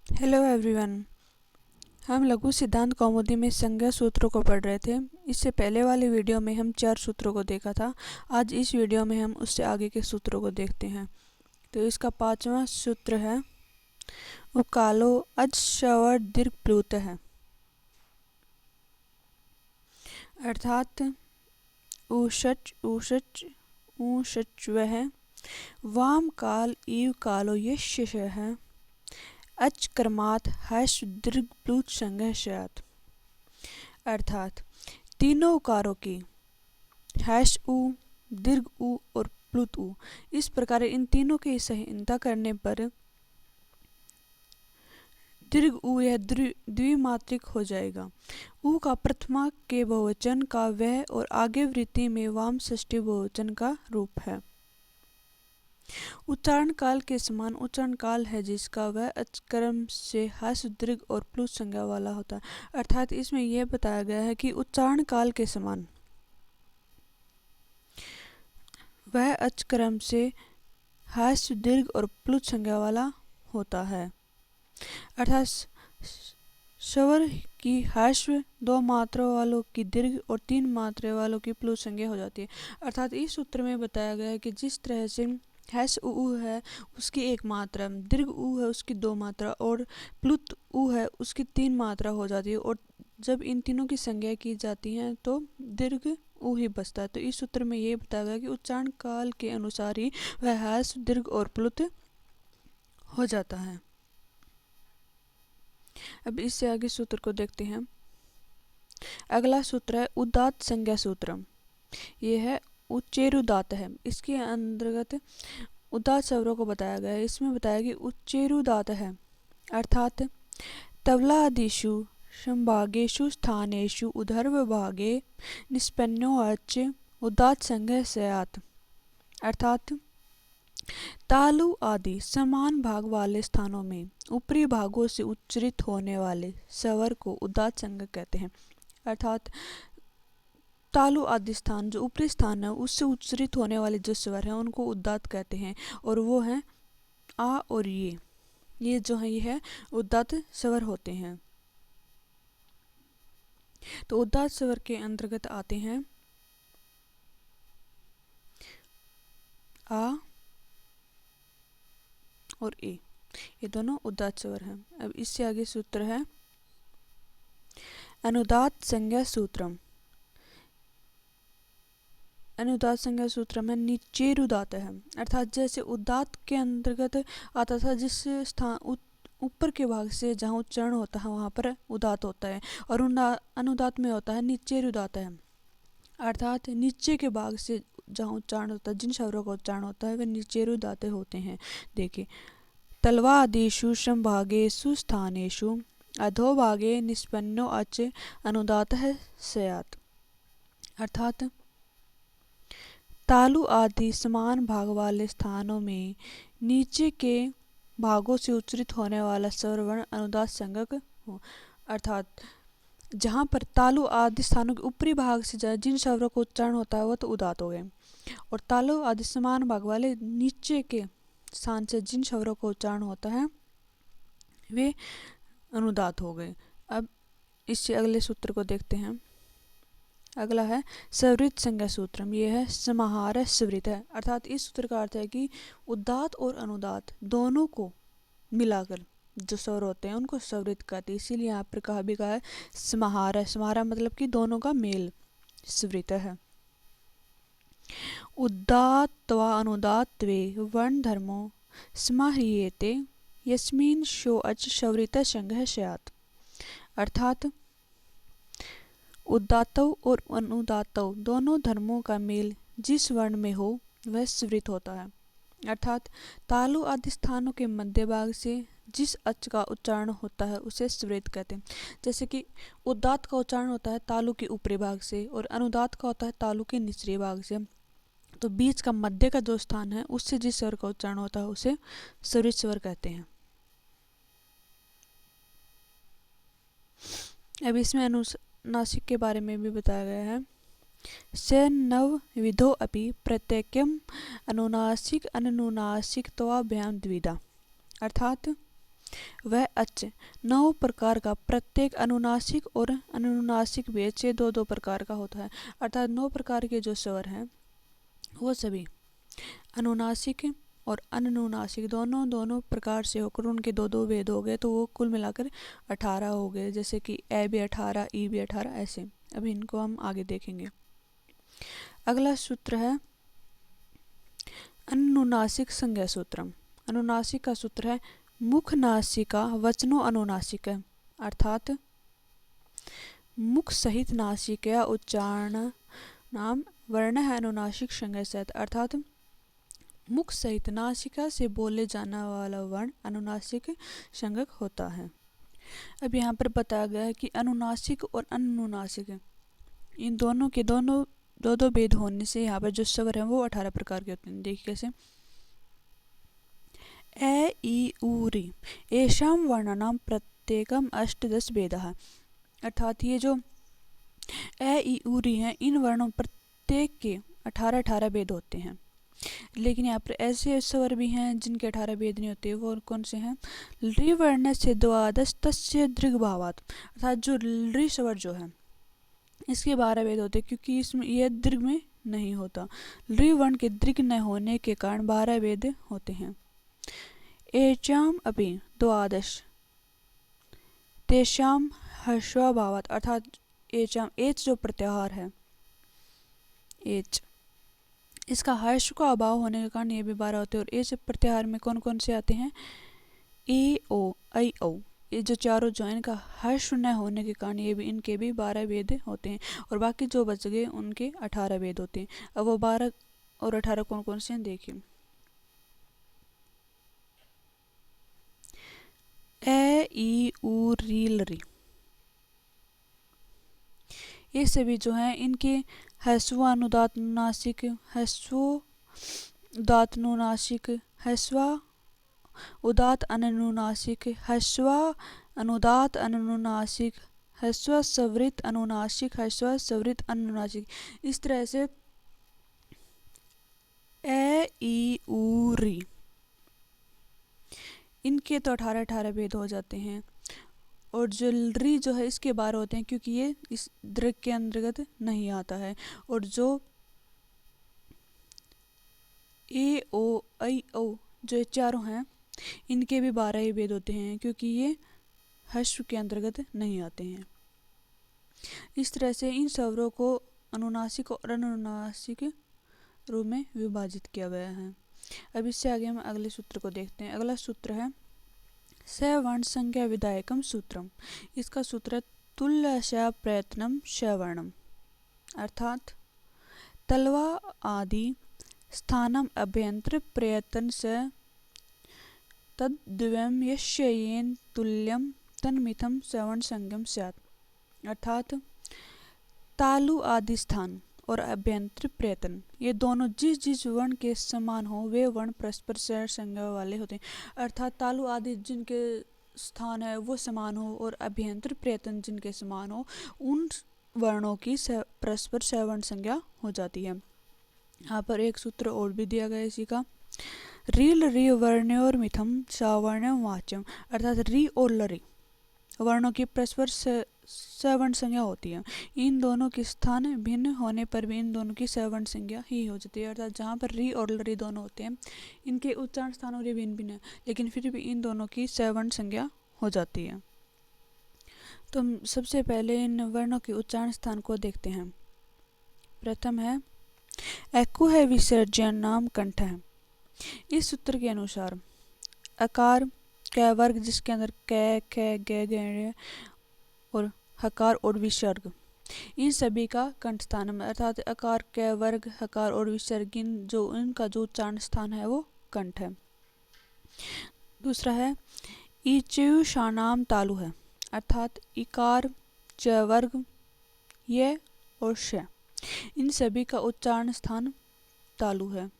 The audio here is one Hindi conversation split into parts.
Hello everyone. हम लघु सिद्धांत कौमुदी में संज्ञा सूत्रों को पढ़ रहे थे। इससे पहले वाली वीडियो में हम 4 सूत्रों को देखा था। आज इस वीडियो में हम उससे आगे के सूत्रों को देखते हैं। तो इसका 5वां सूत्र है उकालो अज शवर दीर्घ प्लुत है, अर्थात ऊषच ऊषच ऊषच वह वाम काल ईव कालो यश्य है अच कर्मात हर्ष दीर्घ प्लुत संज्ञा स्यात्। अर्थात तीनों उकारों की हैश उ, दीर्घ उ और प्लुत उ, इस प्रकार इन तीनों की संहिता करने पर दीर्घ उ यह द्विमात्रिक हो जाएगा। उ का प्रथमा के बहुवचन का वह और आगे वृत्ति में वाम षष्ठी बहुवचन का रूप है। उच्चारण काल के समान उच्चारण काल है जिसका वह अचक्रम से हर्ष दीर्घ और प्लुत संज्ञा वाला होता है। अर्थात इसमें यह बताया गया है कि उच्चारण काल के समान वह अचक्रम से हर्ष दीर्घ और प्लुत संज्ञा वाला होता है। अर्थात स्वर की हर्ष 2 मात्रा वालों की दीर्घ और 3 मात्रा वालों की प्लुत संज्ञा हो जाती है। अर्थात इस सूत्र में बताया गया है कि जिस तरह से हैश उ है उसकी 1 मात्रा, दीर्घ उ है उसकी 2 मात्रा और प्लुत उ है उसकी 3 मात्रा हो जाती है, और जब इन तीनों की संज्ञा की जाती है तो दीर्घ उ ही बचता है। तो इस सूत्र में ये बताया गया कि उच्चारण काल के अनुसार ही वह हैश दीर्घ और प्लुत हो जाता है। अब इससे आगे सूत्र को देखते हैं। अगला सूत्र है उदात्त संज्ञा सूत्र। ये है उच्चेरुदात्त है। इसके अंतर्गत उदात्त स्वरों को बताया गया है। इसमें बताया कि उच्चेरुदात्त है, अर्थात तबलादिषु संभागेषु स्थानेषु ऊर्ध्वभागे निष्पन्नो अच उदात्त संज्ञा स्यात्। अर्थात तालु आदि समान भाग वाले स्थानों में ऊपरी भागों से उच्चरित होने वाले स्वर को उदात्त संज्ञा कहते हैं। अर्थात तालु आदि स्थान जो ऊपरी स्थान है उससे उच्चरित होने वाले जो स्वर हैं उनको उदात्त कहते हैं, और वो हैं आ और ये जो है ये है उदात्त स्वर होते हैं। तो उदात्त स्वर के अंतर्गत आते हैं आ और ए, ये दोनों उदात्त स्वर हैं। अब इससे आगे सूत्र है अनुदात्त संज्ञा सूत्रम। अनुदात्त संज्ञा सूत्र में निचेरुदात्त है, अर्थात जैसे उदात्त के अंतर्गत आता था जिस स्थान ऊपर के भाग से जहाँ उच्चारण होता है वहाँ पर उदात्त होता है, और अनुदात्त में होता है निचेरुदात्त है, अर्थात नीचे के भाग से जहाँ उच्चारण होता है जिन शब्दों का उच्चारण होता है वे निचेरुदात्त होते हैं। देखिए तलवादिषु संभागेषु स्थानेषु अधोभागे निष्पन्नो अच अनुदात्तः स्यात्। अर्थात तालु आदि समान भाग वाले स्थानों में नीचे के भागों से उच्चरित होने वाला स्वर वर्ण अनुदात्त संज्ञक हो। अर्थात जहाँ पर तालु आदि स्थानों के ऊपरी भाग से जिन शब्दों का उच्चारण होता है वो तो उदात्त हो गए, और तालु आदि समान भाग वाले नीचे के स्थान से जिन शब्दों का उच्चारण होता है वे अनुदात्त हो गए। अब इससे अगले सूत्र को देखते हैं। अगला है स्वरित संज्ञा सूत्रम। ये है समाहार स्वरित है, अर्थात इस सूत्र का अर्थ है कि उदात्त और अनुदात्त दोनों को मिलाकर जो स्वर होते हैं उनको स्वरित कहते हैं। इसीलिए यहाँ पर कहा भी कहा है समाहार है। समाहार मतलब कि दोनों का मेल स्वरित है। उदात्त व अनुदात्त्वे वर्ण धर्मो समाह्रियेते यस्मिन् शो अच स्वरित संज्ञा स्यात्। अर्थात उदात्तव और अनुदात्तव दोनों धर्मों का मेल जिस वर्ण में हो वह स्वरित होता है। अर्थात तालु आदि स्थानों के मध्य भाग से जिस अच का उच्चारण होता है उसे स्वरित कहते हैं। जैसे कि उदात्त का उच्चारण होता है तालु के ऊपरी भाग से और अनुदात्त का होता है तालु के निचले भाग से, तो बीच का मध्य का जो स्थान है उससे जिस स्वर का उच्चारण होता है उसे स्वरित स्वर कहते हैं। अब इसमें अनुनासिक के बारे में भी बताया गया है। से नव विधो अपि प्रत्येकम अनुनासिक अनुनासिकत्वाभ्याम द्विधा। अर्थात वह अच 9 प्रकार का प्रत्येक अनुनासिक और अनुनासिक भेद से 2-2 प्रकार का होता है। अर्थात 9 प्रकार के जो स्वर हैं वो सभी अनुनासिक और अनुनासिक दोनों प्रकार से होकर उनके 2-2 भेद हो गए, तो वो कुल मिलाकर 18 हो गए। जैसे कि ए भी 18, ई भी 18, ऐसे। अभी इनको हम आगे देखेंगे। अगला सूत्र है अनुनासिक संज्ञा सूत्रम। अनुनासिक का सूत्र है मुख नासिका वचनो अनुनासिक है, अर्थात मुख सहित नासिका उच्चारण नाम वर्ण है अनुनासिक संज्ञा सहित, अर्थात मुख सहित नासिका से बोले जाने वाला वर्ण अनुनासिक संज्ञक होता है। अब यहाँ पर बताया गया है कि अनुनासिक और अनुनासिक इन दोनों के दो भेद होने से यहाँ पर जो स्वर हैं वो 18 प्रकार के होते हैं। देखिए कैसे। ए ई उ री एषां वर्णानां प्रत्येकम 18 भेदः, अर्थात ये जो ए ई उ री हैं इन वर्णों प्रत्येक के 18 भेद होते हैं। लेकिन यहाँ पर ऐसे स्वर भी हैं जिनके 18 भेद नहीं होते। वो कौन से हैं? री वर्ण से द्वादश तस्य दृग् भावात्, अर्थात जो री स्वर जो है इसके 12 भेद होते क्योंकि इसमें यह दीर्घ में नहीं होता। री वर्ण के दीर्घ न होने के कारण 12 भेद होते हैं। एचाम अपि द्वादश तेषाम हर्षभावात्, अर्थात एचाम एच जो प्रत्याहार है एच, इसका हर्ष का अभाव होने के कारण ये भी 12 होते हैं। और एच प्रत्याहार में कौन कौन से आते हैं? ए ओ आई ओ, ये जो चारों जो है इनका हर्ष न होने के कारण ये भी इनके भी 12 भेद होते हैं। और बाकी जो बच गए उनके 18 भेद होते हैं। अब वो 12 और 18 कौन कौन से हैं देखिए। ए ई उ री ल री, ये सभी जो हैं इनके हस्वा अनुदात अनुनासिक, हस्वो उदात अनुनासिक, हस्वा उदात अनुनासिक, हस्वा अनुदात अनुनासिक, हस्वा सवरित अनुनासिक, हस्वा सवरित अनुनासिक, इस तरह से ए ई उ री इनके तो 18 भेद हो जाते हैं। और जो री जो है इसके 12 होते हैं क्योंकि ये इस दृग के अंतर्गत नहीं आता है। और जो ए ओ आई ओ जो ये चारों हैं इनके भी 12 ही भेद होते हैं क्योंकि ये हर्ष के अंतर्गत नहीं आते हैं। इस तरह से इन स्वरों को अनुनासिक और अनुनासिक रूप में विभाजित किया गया है। अब इससे आगे हम अगले सूत्र को देखते हैं। अगला सूत्र है सवर्ण संज्ञा विधायकम सूत्रम। इसका सूत्र तुल्यशा प्रयत्नम सवर्णम, अर्थात तलवा आदि स्थानम अभ्यंतर प्रयत्न से तद्द्वयम् यस्य येन तुल्यम तन्मिथम सवर्ण संज्ञम स्यात्, अर्थात तालु आदि स्थान और अभ्यंतर प्रयत्न ये दोनों जिस जिस वर्ण के समान हो वे वर्ण परस्पर सह संज्ञा वाले होते हैं। अर्थात तालु आदि जिनके स्थान है वो समान हो और अभ्यंतर प्रयत्न जिनके समान हो उन वर्णों की परस्पर सवर्ण संज्ञा हो जाती है। यहाँ पर एक सूत्र और भी दिया गया इसी का, रील री वर्ण्योर मिथम सावर्ण्यम वाच्यम, अर्थात री और लरी वर्णों की परस्पर सवर्ण संज्ञा होती है। इन दोनों के स्थान भिन्न होने पर भी इन दोनों की सवर्ण संज्ञा ही हो जाती है। अर्थात जहाँ पर री और लरी दोनों होते हैं इनके उच्चारण स्थान और ये भिन्न भिन्न है लेकिन फिर भी इन दोनों की सवर्ण संज्ञा हो जाती है। तो हम सबसे पहले इन वर्णों के उच्चारण स्थान को देखते हैं। प्रथम है एकु है विसर्जन नाम कंठ है। इस सूत्र के अनुसार अकार क वर्ग जिसके अंदर क ख ग ग और हकार और विसर्ग इन सभी का कंठ स्थान है, अर्थात अकार क वर्ग हकार और विसर्ग जो इनका जो उच्चारण स्थान है वो कंठ है। दूसरा है इचयु शानाम तालु है, अर्थात इकार च वर्ग ये और श इन सभी का उच्चारण स्थान तालु है।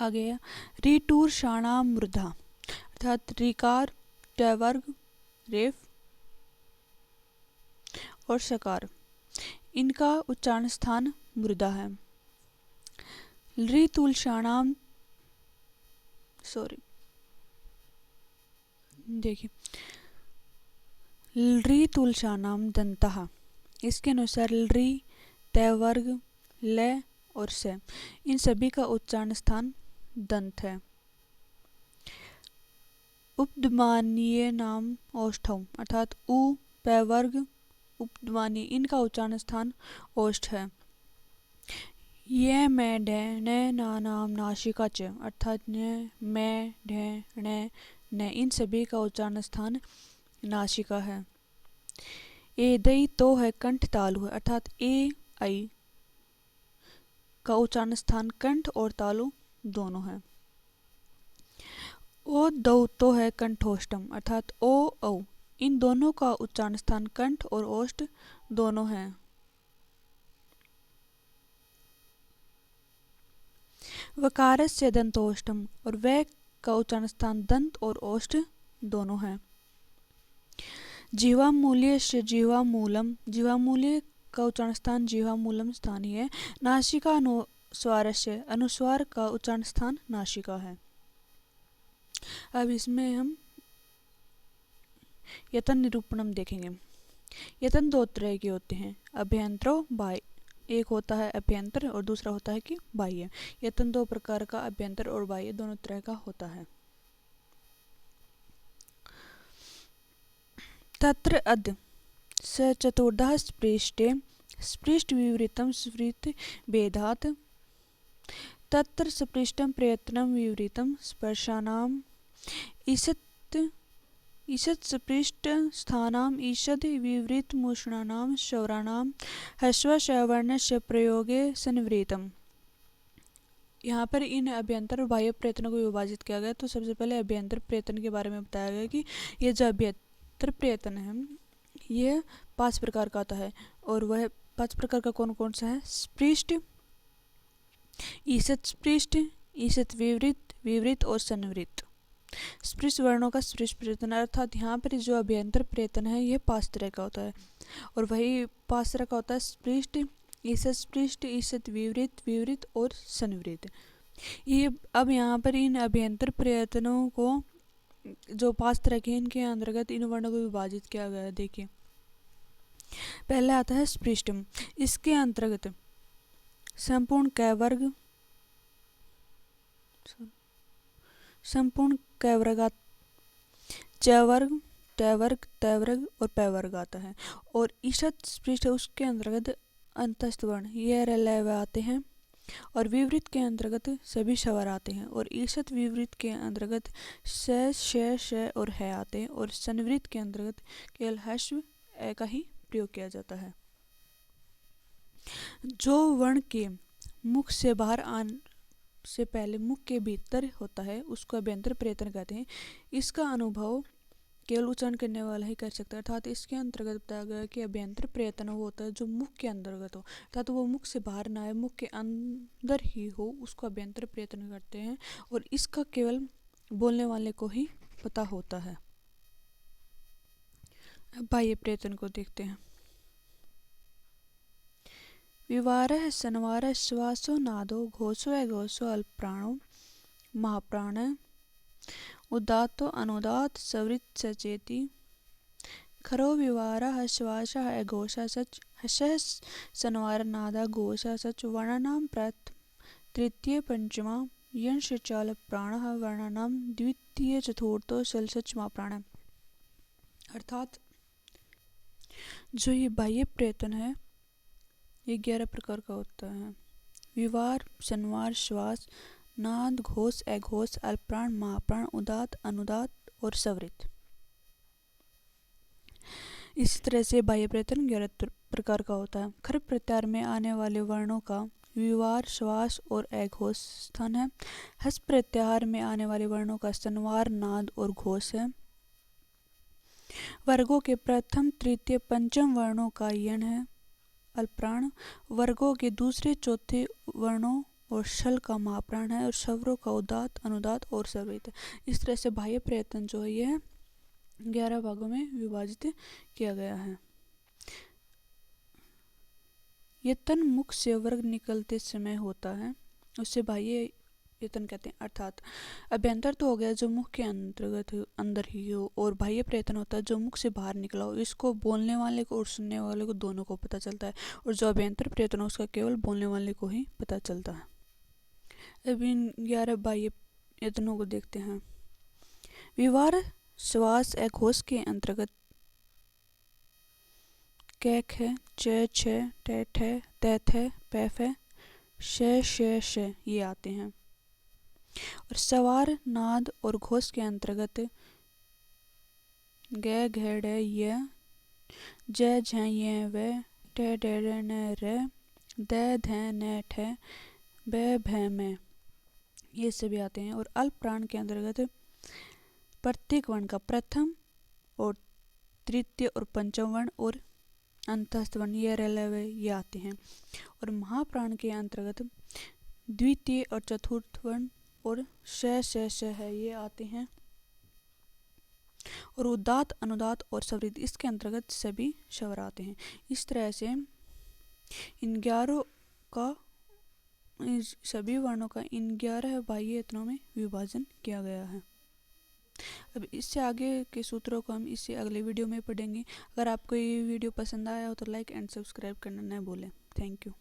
आगे है रिटूर शानाम मृधा, अर्थात रिकार ट वर्ग रेफ और सकार इनका उच्चारण स्थान मृदा है। ऋतुलशाणाम देखिए, लृ तुलसानाम दंतः, इसके अनुसार लृ, तय वर्ग, ल और स, इन सभी का उच्चारण स्थान दंत है। उपध्मानीय नाम ओष्ठम, अर्थात उ, पै वर्ग, उपध्मानी, इनका उच्चारण स्थान ओष्ठ है। ये मैं ढ न ना नाम नासिका च, अर्थात न, मैं, ढ, न, इन सभी का उच्चारण स्थान नासिका है। ए दई तो है कंठ तालु है, अर्थात ए आई का उच्चारण स्थान कंठ और तालु दोनों है। ओ दौ तो है कंठोष्टम, अर्थात ओ औ, इन दोनों का उच्चारण स्थान कंठ और ओष्ठ दोनों है। वकारस्य दंतोष्टम, और व का उच्चारण स्थान दंत और ओष्ठ दोनों है। जीवामूल्यस्य जीवामूलम, जीवामूल्य का उच्चारण स्थान जीवामूलम स्थानीय है। नासिका अनुस्वारस्य, अनुस्वार का उच्चारण स्थान नासिका है। अब इसमें हम यतन निरूपणम देखेंगे। यतन दो तरह के होते हैं, अभ्यंतरो बाह्य। एक होता है अभ्यंतर और दूसरा होता है कि बाह्य। यतन दो प्रकार का, अभ्यंतर और बाह्य दोनों तरह का होता है। तत्र अद स चतुर्दः स्पृष्टे, स्पृष्ट विवृतम स्फृत भेदात्, तत्र स्पृष्टं प्रयत्नं विवृतं स्पर्शानाम, ईषत् स्पृष्ट स्थानाम, ईषद् विवृत मूषणानाम, शौराणाम, ह्रस्व वर्णस्य प्रयोगे संवृतम। यहाँ पर इन अभ्यंतर और बाह्य प्रयत्नों को विभाजित किया गया। तो सबसे पहले अभ्यंतर प्रयत्न के बारे में बताया गया कि ये जो अभ्यंतर प्रयत्न है ये 5 प्रकार का आता है, और वह 5 प्रकार का कौन कौन सा है? स्पृष्ट, ईषत् स्पृष्ट, ईषत् विवृत, विवृत और संवृत। स्पृष्ट वर्णों का स्पृष्ट प्रयत्न, अर्थात यहाँ पर जो अभ्यंतर प्रयत्न है यह 5 तरह का होता है, और वही 5 तरह का होता है स्पृष्ट, ईषत् स्पृष्ट, ईषत् विवृत, विवृत और संवृत। ये अब यहाँ पर इन अभ्यंतर प्रयत्नों को जो 5 तरह के हैं इनके अंतर्गत इन वर्णों को विभाजित किया गया है। देखिए, पहले आता है स्पृष्टम, इसके अंतर्गत संपूर्ण क वर्ग, संपूर्ण क वर्ग, च वर्ग, ट वर्ग, त वर्ग और प वर्ग आता है। और ईषत् स्पृष्ट उसके अंतर्गत अंतस्थ वर्ण ये रलय आते हैं, और विवृत के अंतर्गत सभी स्वर आते हैं, और ईषत् विवृत के अंतर्गत स, श, श और है आते हैं, और संवृत के अंतर्गत केवल ह्रस्व ए का ही प्रयोग किया जाता है। जो वर्ण के मुख से बाहर आने से पहले मुख के भीतर होता है उसको अभ्यंतर प्रयत्न कहते हैं। इसका अनुभव केवल उच्चारण करने वाला ही कर सकता है, अर्थात इसके अंतर्गत बताया गया कि अभ्यंतर प्रयत्न वो होता है जो मुख के अंतर्गत हो, अर्थात वो मुख से बाहर ना आए, मुख के अंदर ही हो, उसको अभ्यंतर प्रयत्न करते हैं, और इसका केवल बोलने वाले को ही पता होता है। अब बाह्य प्रयत्न को देखते हैं। विवारः संवारः श्वासो नादो घोषो अघोषो अल्पप्राणो महाप्राण उदात्तो अनुदात सवृत् सचेति खरो विवारः श्वासः अघोषः सच हसः संवार नादा घोषः सच वर्णानां प्रथम तृतीय पंचमा यंश चाल प्राणः वर्णानां द्वितीय चतुर्थो सलसच महाप्राण। अर्थात जो ये बाह्य प्रयत्न है ये 11 प्रकार का होता है। विवार, संवार, श्वास, नाद, घोष, अघोष, अल्पप्राण, महाप्राण, उदात, अनुदात और सवृत। इसी तरह से बाह्य प्रयत्न 11 प्रकार का होता है। खर प्रत्याहार में आने वाले वर्णों का विवार, श्वास और अघोष स्थान है। हस प्रत्याहार में आने वाले वर्णों का संवार, नाद और घोष है। वर्गों के प्रथम, तृतीय, पंचम वर्णों का यण है अल्पप्राण, वर्गों के दूसरे, चौथे वर्णों और शल का महाप्राण है, और स्वरों का उदात, अनुदात और सवृत। इस तरह से बाह्य प्रयत्न जो है यह 11 भागों में विभाजित किया गया है। यतन मुख से वर्ग निकलते समय होता है, उससे बाह्य प्रयत्न कहते हैं। अर्थात अभ्यंतर तो हो गया जो मुख के अंतर्गत अंदर ही हो, और बाह्य प्रयत्न होता है जो मुख से बाहर निकला हो। इसको बोलने वाले को और सुनने वाले को दोनों को पता चलता है, और जो अभ्यंतर प्रयत्न हो उसका केवल बोलने वाले को ही पता चलता है। अब इन 11 बाह्य प्रयत्नों को देखते हैं। विवार श्वास घोष के अंतर्गत कैक है, च छ, ट ठ, त थ, प फ, श श श ये आते हैं। और सवार नाद और घोष के अंतर्गत ग घ ड़ य, ज झ य व, ट ड ढ न र, द ध न ठ, ब भ म ये सभी आते हैं। और अल्प प्राण के अंतर्गत प्रत्येक वर्ण का प्रथम और तृतीय और पंचम वर्ण और अंतस्थ वर्ण ये रलव ये आते हैं। और महाप्राण के अंतर्गत द्वितीय और चतुर्थ वर्ण और श श श है ये आते हैं। और उदात्त, अनुदात्त और स्वरित इसके अंतर्गत सभी स्वर आते हैं। इस तरह से इन 11 का सभी वर्णों का इन 11 बाह्य यत्नों में विभाजन किया गया है। अब इससे आगे के सूत्रों को हम इससे अगले वीडियो में पढ़ेंगे। अगर आपको ये वीडियो पसंद आया हो तो लाइक एंड सब्सक्राइब करना न भूलें। Thank you.